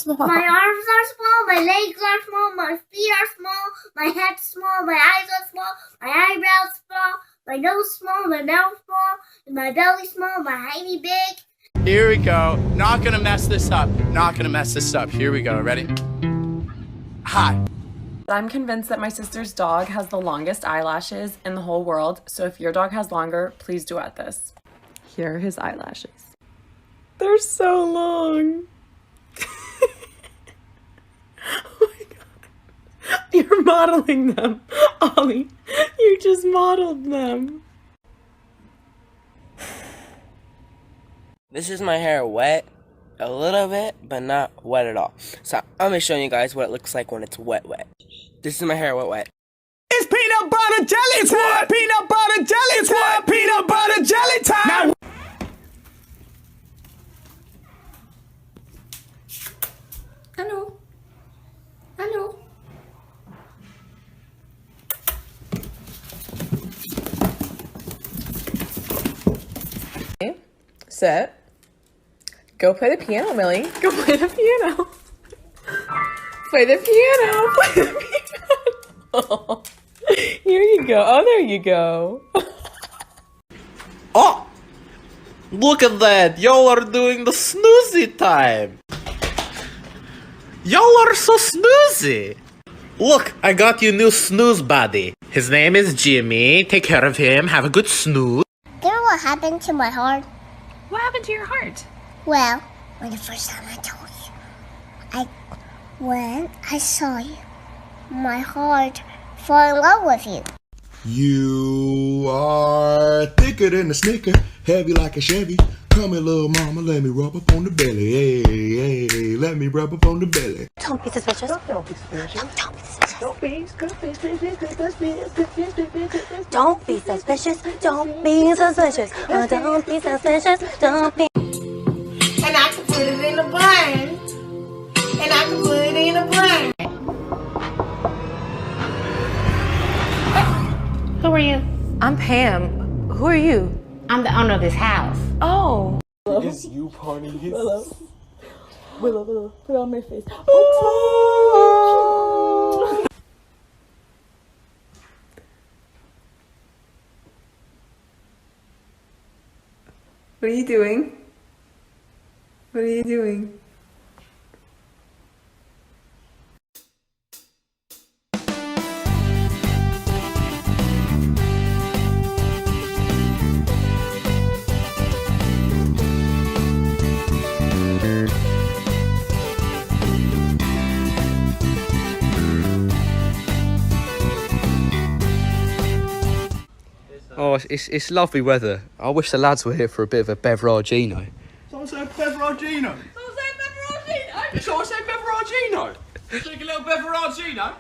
My arms are small, my legs are small, my feet are small, my head's small, my eyes are small, my eyebrows small, my nose small, my mouth small, and my belly small, my hiney big. Here we go. Not gonna mess this up. Not gonna mess this up. Here we go. Ready? Hi. I'm convinced that my sister's dog has the longest eyelashes in the whole world, so if your dog has longer, please duet this. Here are his eyelashes. They're so long. Oh my god. You're modeling them. Ollie, you just modeled them. This is my hair wet a little bit, but not wet at all. So I'm gonna show you guys what it looks like when it's wet. This is my hair wet. It's peanut butter jelly time. What? Peanut butter jelly time. What? Peanut butter jelly time. Hello. Hello. Sit. Go play the piano, Millie. Go play the piano. Play the piano. Play the piano. Here you go. Oh, there you go. Oh! Look at that! Y'all are doing the snoozy time! Y'all are so snoozy! Look, I got you a new snooze buddy. His name is Jimmy. Take care of him. Have a good snooze. You know what happened to my heart? What happened to your heart? Well, when the first time I told you, when I saw you, my heart fell in love with you. You are thicker than a Snicker, heavy like a Chevy. Come here, little mama, let me rub up on the belly. Hey, hey, let me rub up on the belly. Don't be suspicious. Don't be suspicious. Don't be suspicious. Don't be suspicious. Don't be suspicious. Don't be suspicious. Don't be suspicious. Don't be. And I can put it in a bun. And I can put it in a bun. Who are you? I'm Pam. Who are you? I'm the owner of this house. Oh. It's you, Party. Willow. Willow, put it on my face. What are you doing? What are you doing? Oh, it's lovely weather. I wish the lads were here for a bit of a beveragino. Someone say beveragino. Someone say beveragino. Did someone say beveragino? Take a little beveragino.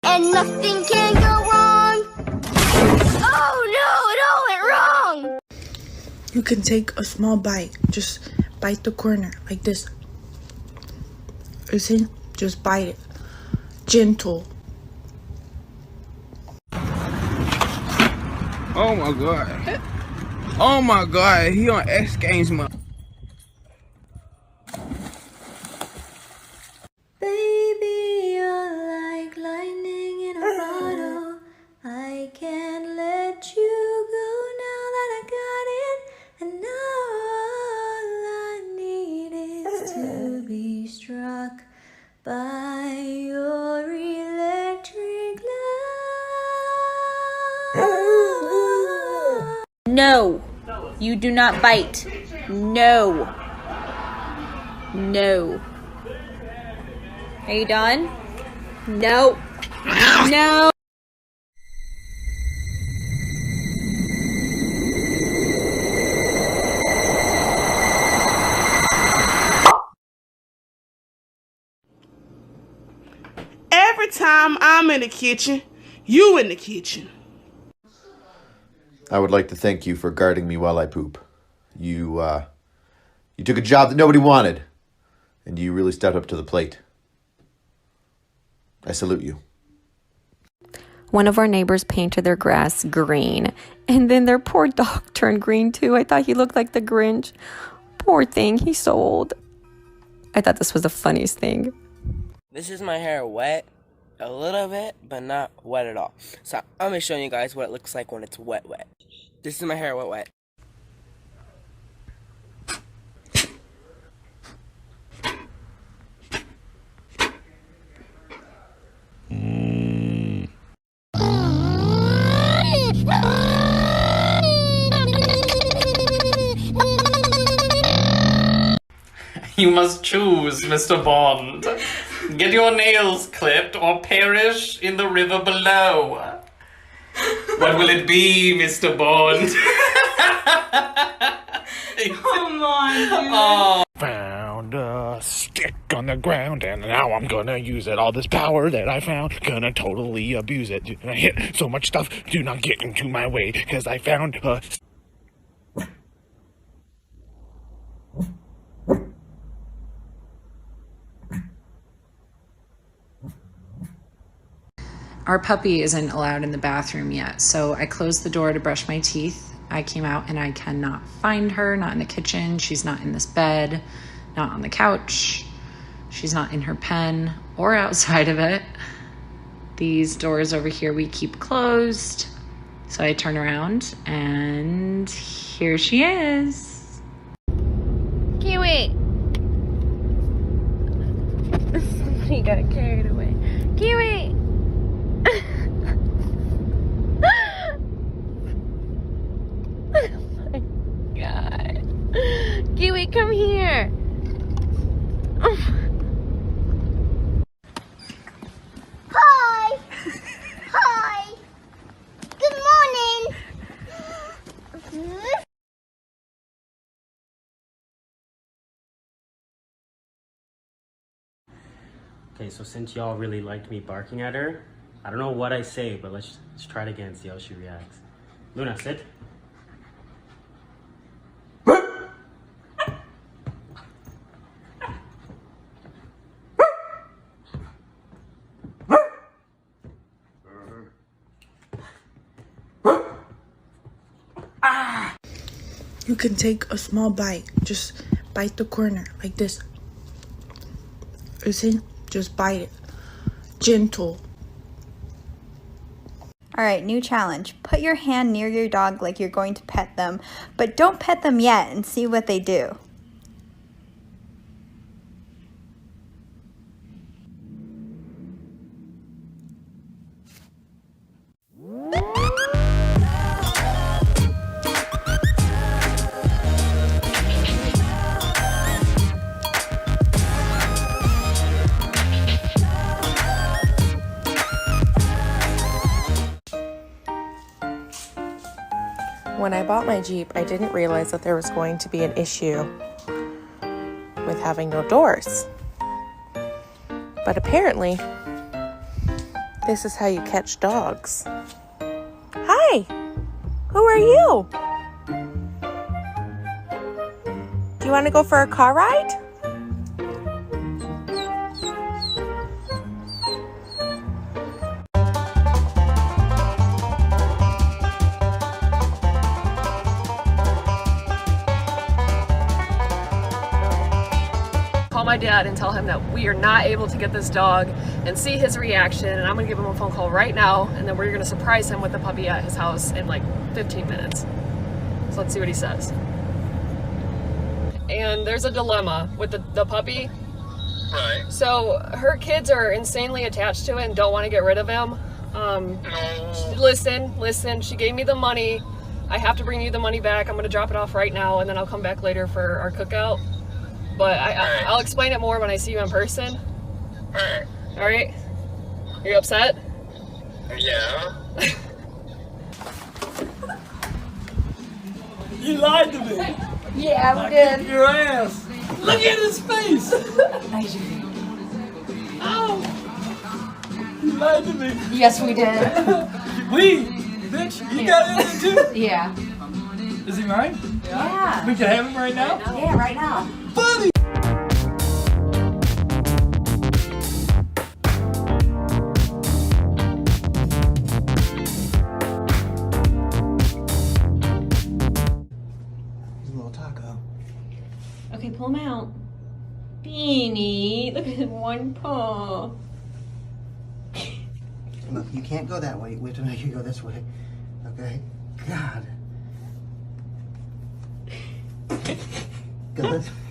And nothing can go wrong. Oh no, it all went wrong. You can take a small bite. Just bite the corner like this. Listen, just bite it. Gentle. Oh my god. Oh my god, he on X Games mode. Baby, you're like lightning in a bottle. I can't let you go now that I got it. And all I need is to be struck by your electric love. No, you do not bite. No. No. Are you done? No. No. Every time I'm in the kitchen, you in the kitchen. I would like to thank you for guarding me while I poop. You took a job that nobody wanted, and you really stepped up to the plate. I salute you. One of our neighbors painted their grass green, and then their poor dog turned green too. I thought he looked like the Grinch. Poor thing, he's so old. I thought this was the funniest thing. This is my hair wet a little bit, but not wet at all. So I'm going to show you guys what it looks like when it's wet. This is my hair wet. You must choose, Mr. Bond. Get your nails clipped or perish in the river below. What will it be, Mr. Bond? Come on, dude. Oh. Found a stick on the ground, and now I'm gonna use it. All this power that I found, gonna totally abuse it. I hit so much stuff, do not get into my way, because I found a... Our puppy isn't allowed in the bathroom yet, so I closed the door to brush my teeth. I came out and I cannot find her, not in the kitchen. She's not in this bed, not on the couch. She's not in her pen or outside of it. These doors over here we keep closed. So I turn around and here she is. Kiwi! Somebody got carried away. Kiwi! Oh my god. Kiwi, come here. Hi. Hi. Good morning. Okay, so since y'all really liked me barking at her, I don't know what I say, but let's try it again and see how she reacts. Luna, sit. You can take a small bite. Just bite the corner like this. You see? Just bite it. Gentle. All right, new challenge. Put your hand near your dog like you're going to pet them, but don't pet them yet and see what they do. When I bought my Jeep, I didn't realize that there was going to be an issue with having no doors. But apparently, this is how you catch dogs. Hi! Who are you? Do you want to go for a car ride? Call my dad and tell him that we are not able to get this dog and see his reaction, and I'm gonna give him a phone call right now, and then we're gonna surprise him with the puppy at his house in like 15 minutes. So let's see what he says. And there's a dilemma with the puppy. Right. So her kids are insanely attached to it and don't want to get rid of him. Listen, she gave me the money. I have to bring you the money back. I'm gonna drop it off right now, and then I'll come back later for our cookout. But I'll explain it more when I see you in person. Alright? Are you upset? Yeah. You lied to me. Yeah, we I did. kicked your ass. Look at his face. Ow. You lied to me. Yes, we did. We? Bitch, you got it too? Yeah. Is he mine? Yeah. We can have him right now? Yeah, right now. Buddy! feet. Look at his one paw. Look, you can't go that way. Wait till you go this way. Okay? God. Go this way.